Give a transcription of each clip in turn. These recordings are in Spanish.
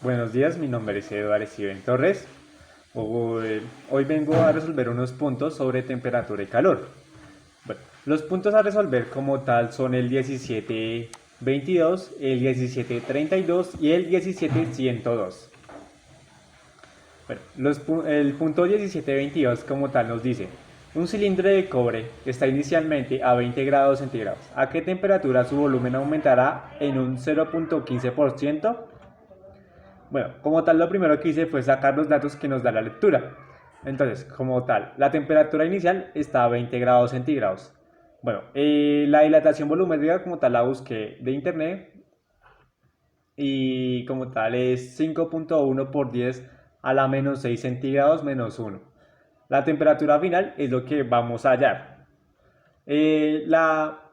Buenos días, mi nombre es Eduardo Steven Torres. Hoy vengo a resolver unos puntos sobre temperatura y calor. Bueno, los puntos a resolver como tal son el 1722, el 1732 y el 17102. Bueno, el punto 1722 como tal nos dice: un cilindro de cobre está inicialmente a 20 grados centígrados. ¿A qué temperatura su volumen aumentará en un 0.15%? Bueno, como tal, lo primero que hice fue sacar los datos que nos da la lectura. Entonces, como tal, la temperatura inicial está a 20 grados centígrados. Bueno, la dilatación volumétrica como tal la busqué de internet y como tal es 5.1 por 10 a la menos 6 centígrados menos 1. La temperatura final es lo que vamos a hallar. Eh, la,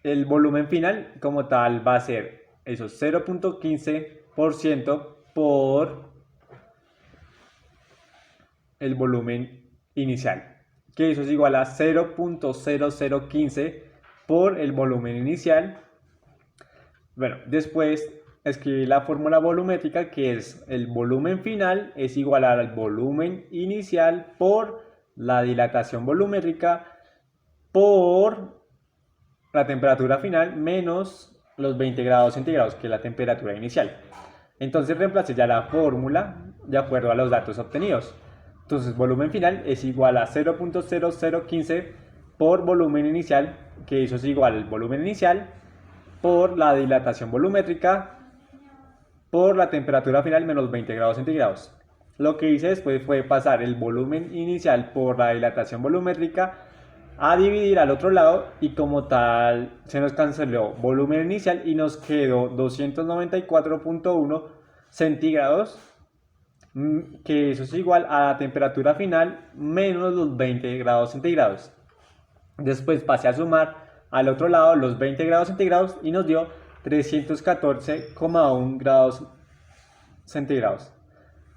el volumen final como tal va a ser eso, 0.15% por el volumen inicial, que eso es igual a 0.0015 por el volumen inicial. Bueno, después escribí la fórmula volumétrica, que es el volumen final es igual al volumen inicial por la dilatación volumétrica por la temperatura final menos los 20 grados centígrados, que es la temperatura inicial. Entonces reemplacé ya la fórmula de acuerdo a los datos obtenidos. Entonces volumen final es igual a 0.0015 por volumen inicial, que eso es igual al volumen inicial por la dilatación volumétrica por la temperatura final menos 20 grados centígrados. Lo que hice después fue pasar el volumen inicial por la dilatación volumétrica a dividir al otro lado, y como tal se nos canceló volumen inicial y nos quedó 294.1 centígrados, que eso es igual a la temperatura final menos los 20 grados centígrados. Después pasé a sumar al otro lado los 20 grados centígrados y nos dio 314,1 grados centígrados,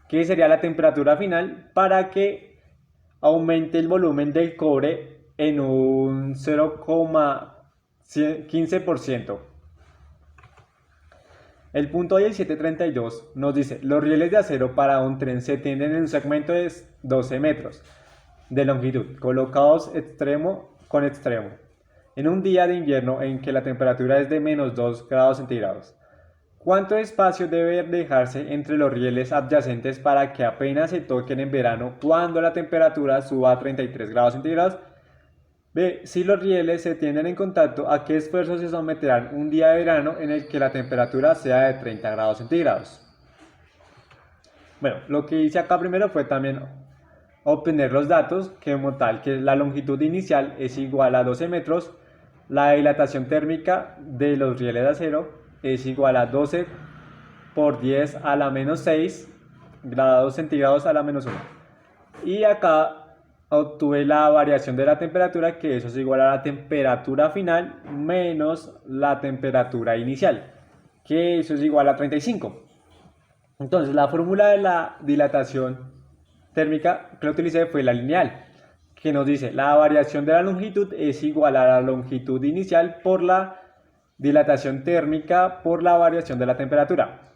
que sería la temperatura final para que aumente el volumen del cobre en un 0,15%. El punto 1732 nos dice: los rieles de acero para un tren se tienden en un segmento de 12 metros de longitud, colocados extremo con extremo, en un día de invierno en que la temperatura es de menos 2 grados centígrados. ¿Cuánto espacio debe dejarse entre los rieles adyacentes para que apenas se toquen en verano cuando la temperatura suba a 33 grados centígrados? B. Si los rieles se tienden en contacto, ¿a qué esfuerzos se someterán un día de verano en el que la temperatura sea de 30 grados centígrados? Bueno, lo que hice acá primero fue también obtener los datos, que como tal, que la longitud inicial es igual a 12 metros, la dilatación térmica de los rieles de acero es igual a 12 por 10 a la menos 6 grados centígrados a la menos 1. Y acá obtuve la variación de la temperatura, que eso es igual a la temperatura final menos la temperatura inicial, que eso es igual a 35. Entonces la fórmula de la dilatación térmica que utilicé fue la lineal, que nos dice: la variación de la longitud es igual a la longitud inicial por la dilatación térmica por la variación de la temperatura.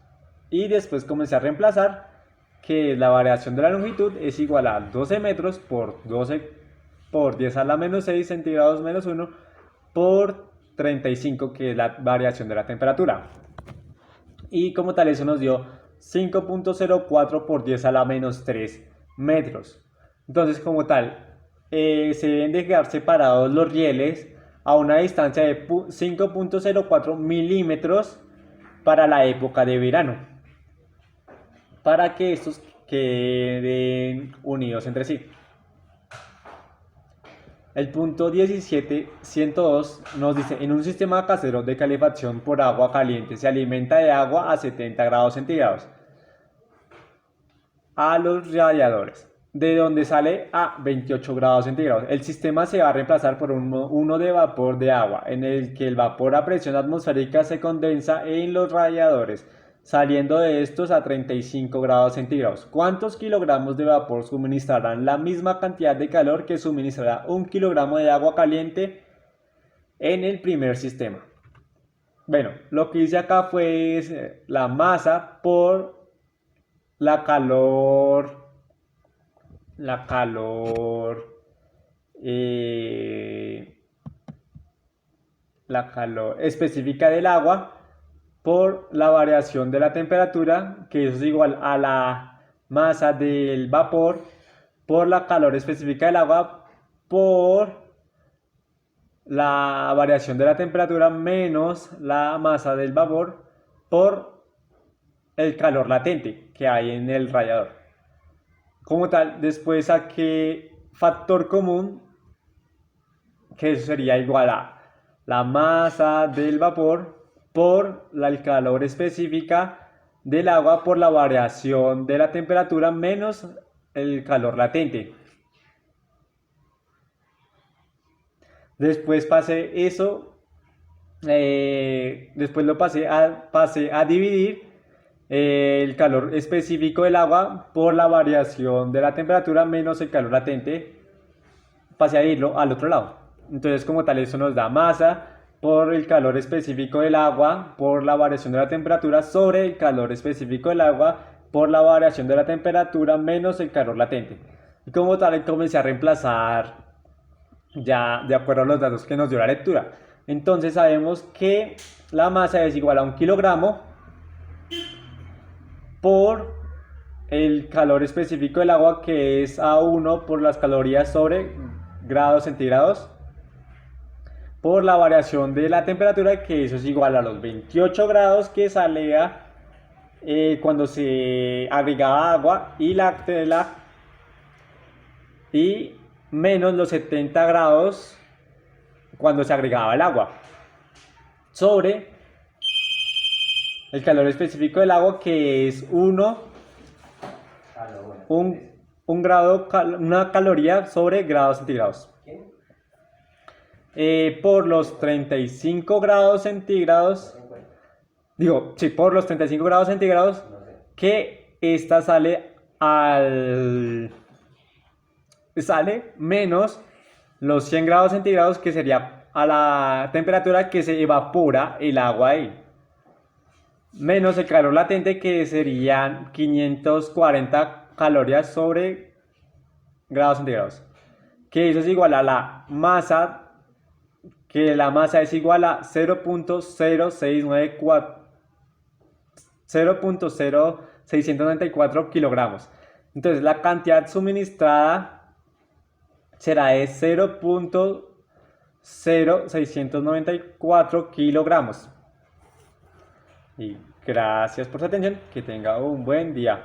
Y después comencé a reemplazar, que la variación de la longitud es igual a 12 metros por 12 por 10 a la menos 6 centígrados menos 1 por 35, que es la variación de la temperatura. Y como tal eso nos dio 5.04 por 10 a la menos 3 metros. Entonces, como tal, se deben de quedar separados los rieles a una distancia de 5.04 milímetros para la época de verano, para que estos queden unidos entre sí. El punto 17.102 nos dice: en un sistema casero de calefacción por agua caliente se alimenta de agua a 70 grados centígrados a los radiadores, de donde sale a 28 grados centígrados. El sistema se va a reemplazar por uno de vapor de agua, en el que el vapor a presión atmosférica se condensa en los radiadores, saliendo de estos a 35 grados centígrados. ¿Cuántos kilogramos de vapor suministrarán la misma cantidad de calor que suministrará un kilogramo de agua caliente en el primer sistema? Bueno, lo que hice acá fue la masa por la calor, la calor, eh, la calor específica del agua por la variación de la temperatura, que eso es igual a la masa del vapor por la calor específica del agua por la variación de la temperatura menos la masa del vapor por el calor latente que hay en el radiador. Como tal, después saqué factor común, que eso sería igual a la masa del vapor por la calor específica del agua por la variación de la temperatura menos el calor latente. Después pasé eso, después lo pasé a dividir el calor específico del agua por la variación de la temperatura menos el calor latente, pasé a irlo al otro lado. Entonces, como tal, eso nos da masa por el calor específico del agua por la variación de la temperatura sobre el calor específico del agua por la variación de la temperatura menos el calor latente. Y como tal, comencé a reemplazar ya de acuerdo a los datos que nos dio la lectura. Entonces sabemos que la masa es igual a 1 kilogramo por el calor específico del agua, que es A1 por las calorías sobre grados centígrados, por la variación de la temperatura, que eso es igual a los 28 grados que salía cuando se agregaba agua y lactela, y menos los 70 grados cuando se agregaba el agua, sobre el calor específico del agua, que es 1, un grado, una caloría sobre grados centígrados. Por los 35 grados centígrados, digo, sí, por los 35 grados centígrados, que esta sale menos los 100 grados centígrados, que sería a la temperatura que se evapora el agua ahí, menos el calor latente, que serían 540 calorías sobre grados centígrados, que eso es igual a la masa, que la masa es igual a 0.0694 kilogramos. Entonces la cantidad suministrada será de 0.0694 kilogramos. Y gracias por su atención, que tenga un buen día.